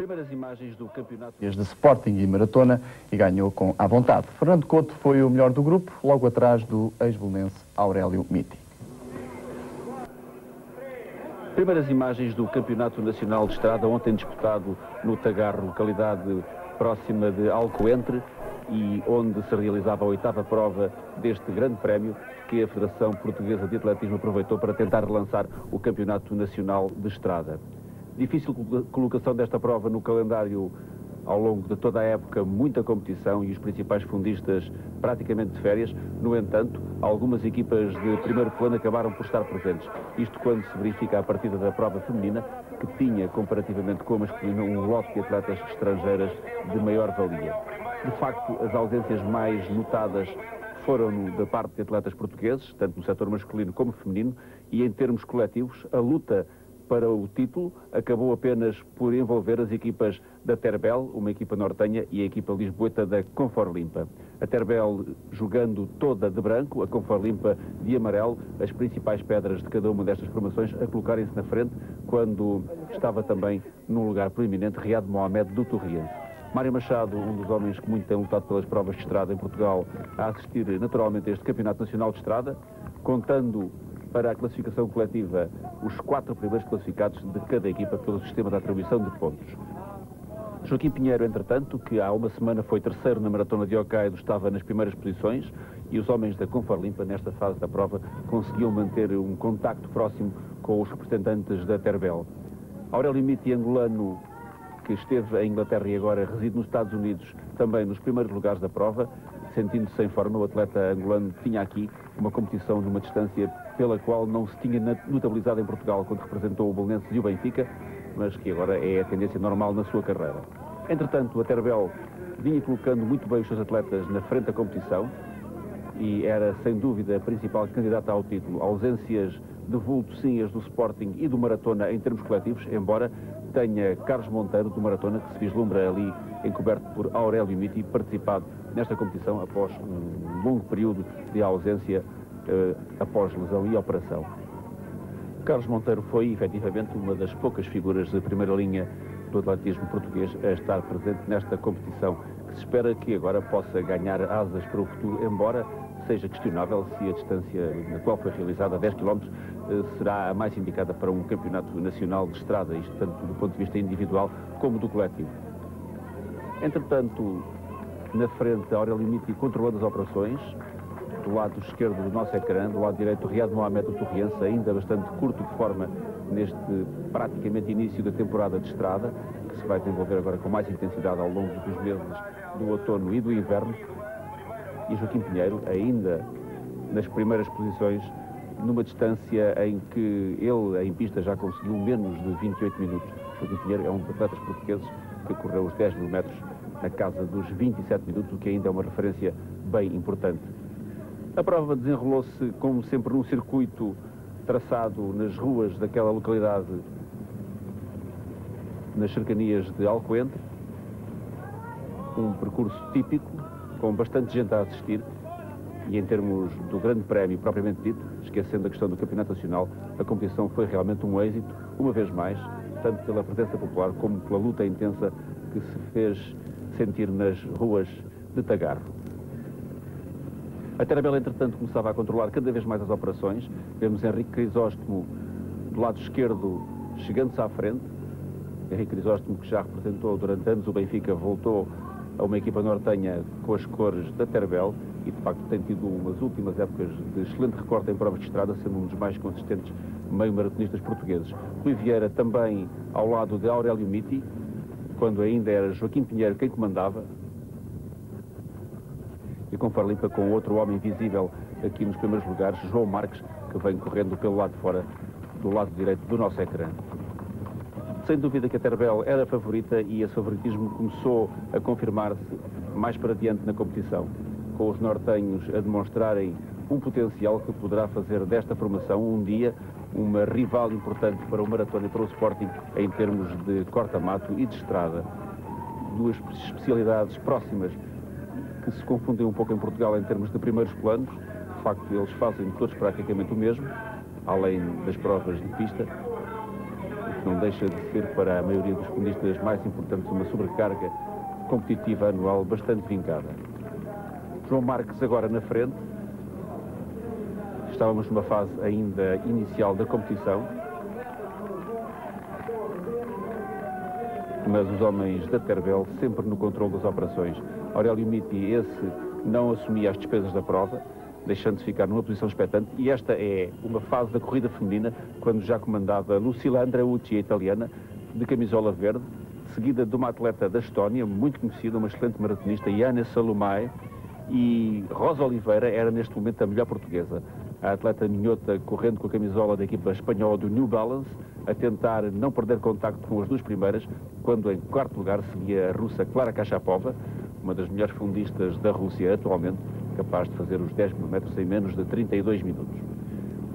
Primeiras imagens do campeonato de Sporting e Maratona e ganhou com à vontade. Fernando Couto foi o melhor do grupo, logo atrás do ex-belenense Aurélio Miti. Primeiras imagens do Campeonato Nacional de Estrada, ontem disputado no Tagarro, localidade próxima de Alcoentre, e onde se realizava a 8ª prova deste grande prémio que a Federação Portuguesa de Atletismo aproveitou para tentar relançar o Campeonato Nacional de Estrada. Difícil colocação desta prova no calendário ao longo de toda a época, muita competição e os principais fundistas praticamente de férias. No entanto, algumas equipas de primeiro plano acabaram por estar presentes. Isto quando se verifica a partida da prova feminina, que tinha, comparativamente com a masculina, um lote de atletas estrangeiras de maior valia. De facto, as ausências mais notadas foram da parte de atletas portugueses, tanto no setor masculino como feminino, e em termos coletivos, a luta para o título acabou apenas por envolver as equipas da Terbel, uma equipa nortenha, e a equipa lisboeta da Conforlimpa. A Terbel jogando toda de branco, a Conforlimpa de amarelo, as principais pedras de cada uma destas formações a colocarem-se na frente, quando estava também num lugar proeminente Riad Mohamed do Torriense. Mário Machado, um dos homens que muito tem lutado pelas provas de estrada em Portugal, a assistir naturalmente a este Campeonato Nacional de Estrada, contando para a classificação coletiva os 4 primeiros classificados de cada equipa pelo sistema de atribuição de pontos. Joaquim Pinheiro, entretanto, que há uma semana foi terceiro na Maratona de Hokkaido, estava nas primeiras posições, e os homens da Conforlimpa, nesta fase da prova, conseguiam manter um contacto próximo com os representantes da Terbel. Aurélio Miti, angolano, que esteve em Inglaterra e agora reside nos Estados Unidos, também nos primeiros lugares da prova, sentindo-se em forma. O atleta angolano tinha aqui uma competição numa distância pela qual não se tinha notabilizado em Portugal quando representou o Belenenses e o Benfica, mas que agora é a tendência normal na sua carreira. Entretanto, a Terbel vinha colocando muito bem os seus atletas na frente da competição e era, sem dúvida, a principal candidata ao título. Ausências de vulto, sim, as do Sporting e do Maratona em termos coletivos, embora tenha Carlos Monteiro, do Maratona, que se vislumbra ali encoberto por Aurélio Miti, participado nesta competição após um longo período de ausência após lesão e operação. Carlos Monteiro foi, efetivamente, uma das poucas figuras de primeira linha do atletismo português a estar presente nesta competição, que se espera que agora possa ganhar asas para o futuro, embora seja questionável se a distância na qual foi realizada, 10 km, será a mais indicada para um campeonato nacional de estrada, isto tanto do ponto de vista individual como do coletivo. Entretanto, na frente, Aurélio Miti controlando as operações, do lado esquerdo do nosso ecrã, do lado direito, Riad Mohamed do Torriense, ainda bastante curto de forma neste praticamente início da temporada de estrada, que se vai desenvolver agora com mais intensidade ao longo dos meses do outono e do inverno. E Joaquim Pinheiro, ainda nas primeiras posições, numa distância em que ele, em pista, já conseguiu menos de 28 minutos. Joaquim Pinheiro é um dos atletas portugueses que correu os 10 mil metros na casa dos 27 minutos, o que ainda é uma referência bem importante. A prova desenrolou-se, como sempre, num circuito traçado nas ruas daquela localidade, nas cercanias de Alcoentre. Um percurso típico, com bastante gente a assistir, e em termos do grande prémio propriamente dito, esquecendo a questão do Campeonato Nacional, a competição foi realmente um êxito, uma vez mais, tanto pela presença popular como pela luta intensa que se fez sentir nas ruas de Tagarro. A Terbel, entretanto, começava a controlar cada vez mais as operações. Vemos Henrique Crisóstomo do lado esquerdo chegando-se à frente. Henrique Crisóstomo, que já representou durante anos o Benfica, voltou a uma equipa nortenha com as cores da Terbel e, de facto, tem tido umas últimas épocas de excelente recorte em provas de estrada, sendo um dos mais consistentes meio-maratonistas portugueses. Rui Vieira também ao lado de Aurélio Miti, quando ainda era Joaquim Pinheiro quem comandava, e Conforlimpa com outro homem visível aqui nos primeiros lugares, João Marques, que vem correndo pelo lado de fora, do lado direito do nosso ecrã. Sem dúvida que a Terbel era a favorita e esse favoritismo começou a confirmar-se mais para diante na competição, com os nortenhos a demonstrarem um potencial que poderá fazer desta formação um dia uma rival importante para o Maratona e para o Sporting em termos de corta-mato e de estrada. Duas especialidades próximas que se confundem um pouco em Portugal em termos de primeiros planos. De facto, eles fazem todos praticamente o mesmo, além das provas de pista. O que não deixa de ser para a maioria dos fundistas mais importantes uma sobrecarga competitiva anual bastante vincada. João Marques agora na frente. Estávamos numa fase ainda inicial da competição, mas os homens da Tervel sempre no controle das operações. Aurélio Miti, esse não assumia as despesas da prova, deixando-se ficar numa posição expectante, e esta é uma fase da corrida feminina, quando já comandava Lucila Andreucci, a italiana, de camisola verde, seguida de uma atleta da Estónia, muito conhecida, uma excelente maratonista, Jana Salomai, e Rosa Oliveira era neste momento a melhor portuguesa. A atleta minhota correndo com a camisola da equipa espanhola do New Balance, a tentar não perder contacto com as duas primeiras, quando em quarto lugar seguia a russa Klara Kachapova, uma das melhores fundistas da Rússia atualmente, capaz de fazer os 10 mil metros em menos de 32 minutos.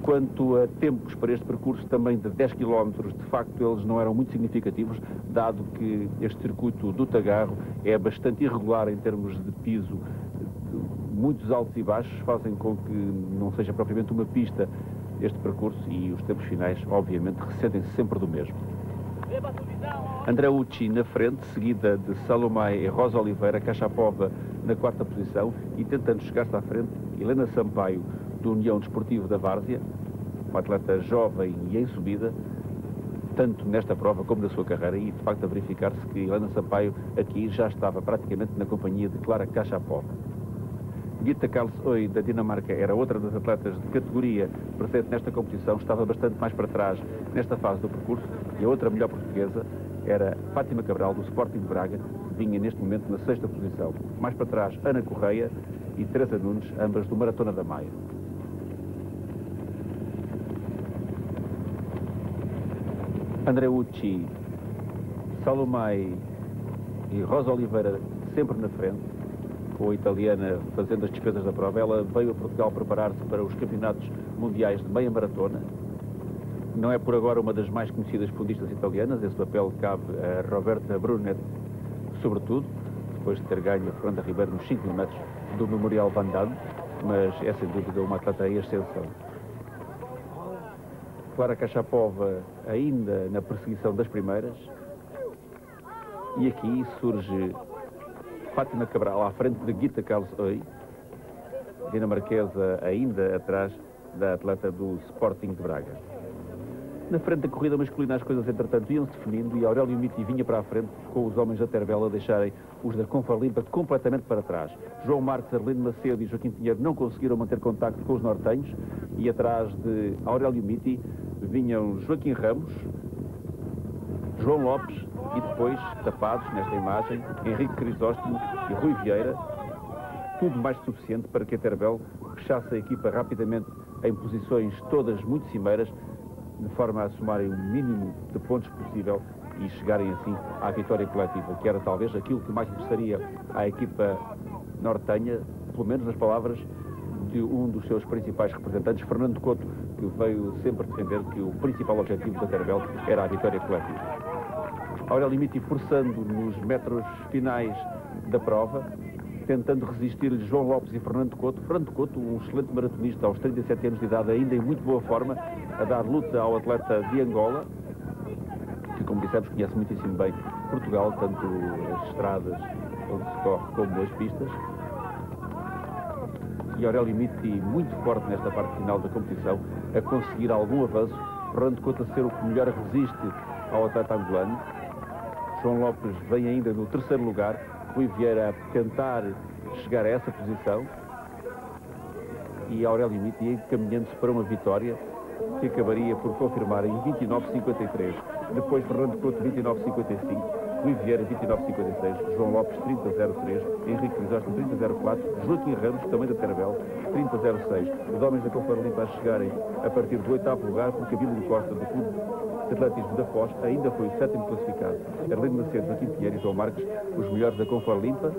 Quanto a tempos para este percurso também de 10 km, de facto eles não eram muito significativos, dado que este circuito do Tagarro é bastante irregular em termos de piso. Muitos altos e baixos fazem com que não seja propriamente uma pista este percurso, e os tempos finais, obviamente, ressentem-se sempre do mesmo. Andreucci na frente, seguida de Salomai e Rosa Oliveira, Kachapova na quarta posição, e tentando chegar-se à frente, Helena Sampaio, do União Desportivo da Várzea, uma atleta jovem e em subida, tanto nesta prova como na sua carreira, e de facto a verificar-se que Helena Sampaio aqui já estava praticamente na companhia de Klara Kachapova. Gitta Karlsøy, da Dinamarca, era outra das atletas de categoria presente nesta competição, estava bastante mais para trás nesta fase do percurso, e a outra melhor portuguesa era Fátima Cabral, do Sporting de Braga, vinha neste momento na sexta posição. Mais para trás, Ana Correia e Teresa Nunes, ambas do Maratona da Maia. Andreucci, Salomai e Rosa Oliveira sempre na frente, com a italiana fazendo as despesas da prova. Ela veio a Portugal preparar-se para os campeonatos mundiais de meia maratona. Não é por agora uma das mais conhecidas fundistas italianas, esse papel cabe a Roberta Brunet, sobretudo, depois de ter ganho a Fernanda Ribeiro nos 5 km do Memorial Van Damme, mas é sem dúvida uma atleta em ascensão. Klara Kachapova ainda na perseguição das primeiras, e aqui surge Fátima Cabral à frente de Gitta Karlsøy, dinamarquesa ainda atrás da atleta do Sporting de Braga. Na frente da corrida masculina as coisas entretanto iam-se definindo, e Aurélio Miti vinha para a frente com os homens da Tervel a deixarem os da Confarlimpa completamente para trás. João Marques, Arlindo Macedo e Joaquim Pinheiro não conseguiram manter contacto com os nortenhos, e atrás de Aurélio Miti vinham Joaquim Ramos, João Lopes e depois, tapados nesta imagem, Henrique Crisóstomo e Rui Vieira, tudo mais suficiente para que a Tervel fechasse a equipa rapidamente em posições todas muito cimeiras, de forma a somarem o mínimo de pontos possível e chegarem assim à vitória coletiva, que era talvez aquilo que mais interessaria à equipa nortenha, pelo menos nas palavras de um dos seus principais representantes, Fernando Couto, que veio sempre defender que o principal objetivo da Tervel era a vitória coletiva. Aurélio Miti forçando nos metros finais da prova, tentando resistir-lhe João Lopes e Fernando Couto. Fernando Couto, um excelente maratonista aos 37 anos de idade, ainda em muito boa forma, a dar luta ao atleta de Angola, que, como dissemos, conhece muitíssimo bem Portugal, tanto as estradas onde se corre como as pistas. E Aurélio Miti muito forte nesta parte final da competição, a conseguir algum avanço. Fernando Couto a ser o que melhor resiste ao atleta angolano. João Lopes vem ainda no terceiro lugar, Rui Vieira a tentar chegar a essa posição, e Aurélio Miti encaminhando-se para uma vitória que acabaria por confirmar em 29,53. Depois Fernando Couto 29,55, Rui Vieira 29,56, João Lopes 30,03, Henrique Crisóstomo 30,04, Joaquim Ramos, também da Tervel, 30,06. Os homens da Confarlimpa a chegarem a partir do 8º lugar, porque Abílio Costa, do Clube de Atletismo da Foz, ainda foi o 7º classificado. Arlindo Macedo, Joaquim Pinheiro e João Marques, os melhores da Confarlimpa.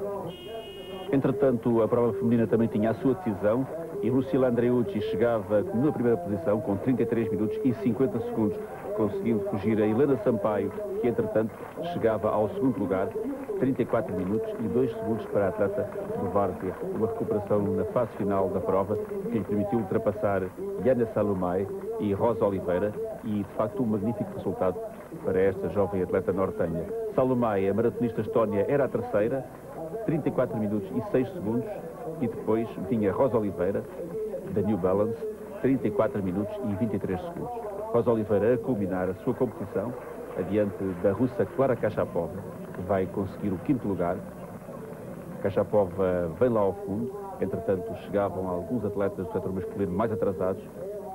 Entretanto, a prova feminina também tinha a sua decisão, e Lucila Andreucci chegava na primeira posição com 33 minutos e 50 segundos, conseguindo fugir a Helena Sampaio, que entretanto chegava ao segundo lugar, 34 minutos e 2 segundos para a atleta do Várzea. Uma recuperação na fase final da prova que lhe permitiu ultrapassar Yana Salomé e Rosa Oliveira, e de facto um magnífico resultado para esta jovem atleta nortenha. Salomé, a maratonista estónia, era a terceira, 34 minutos e 6 segundos, e depois vinha Rosa Oliveira, da New Balance, 34 minutos e 23 segundos. Rosa Oliveira a culminar a sua competição, adiante da russa Klara Kashapova, que vai conseguir o quinto lugar. Kashapova vem lá ao fundo, entretanto chegavam alguns atletas do setor masculino mais atrasados,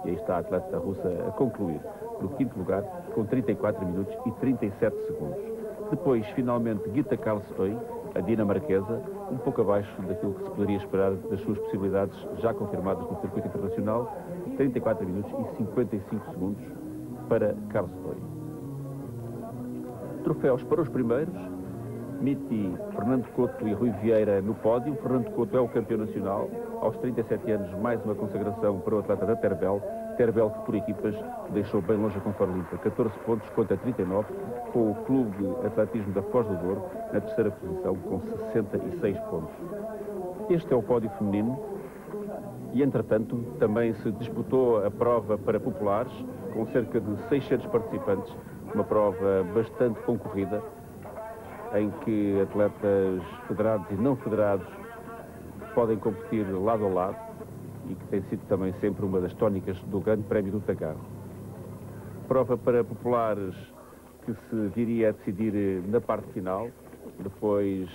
e aí está a atleta russa a concluir no quinto lugar, com 34 minutos e 37 segundos. Depois, finalmente, Gita Karlsøy, a dinamarquesa, um pouco abaixo daquilo que se poderia esperar das suas possibilidades já confirmadas no circuito internacional, 34 minutos e 55 segundos para Karlsøy. Troféus para os primeiros: Miti, Fernando Couto e Rui Vieira no pódio. Fernando Couto é o campeão nacional, aos 37 anos, mais uma consagração para o atleta da Terbel. Terbel, que por equipas deixou bem longe a Confarlimpa, 14 pontos contra 39, com o Clube de Atletismo da Foz do Douro na terceira posição, com 66 pontos. Este é o pódio feminino e, entretanto, também se disputou a prova para populares, com cerca de 600 participantes, uma prova bastante concorrida, em que atletas federados e não federados podem competir lado a lado, e que tem sido também sempre uma das tónicas do Grande Prémio do Tagarro. Prova para populares que se viria a decidir na parte final, depois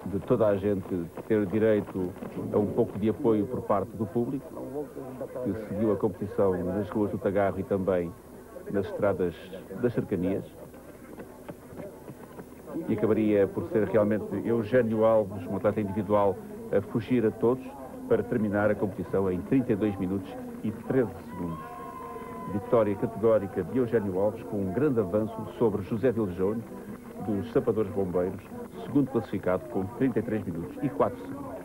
de toda a gente ter direito a um pouco de apoio por parte do público, que seguiu a competição nas ruas do Tagarro e também nas estradas das cercanias. E acabaria por ser realmente Eugênio Alves, um atleta individual, a fugir a todos para terminar a competição em 32 minutos e 13 segundos. Vitória categórica de Eugênio Alves, com um grande avanço sobre José Viljone, dos Sapadores Bombeiros, segundo classificado com 33 minutos e 4 segundos.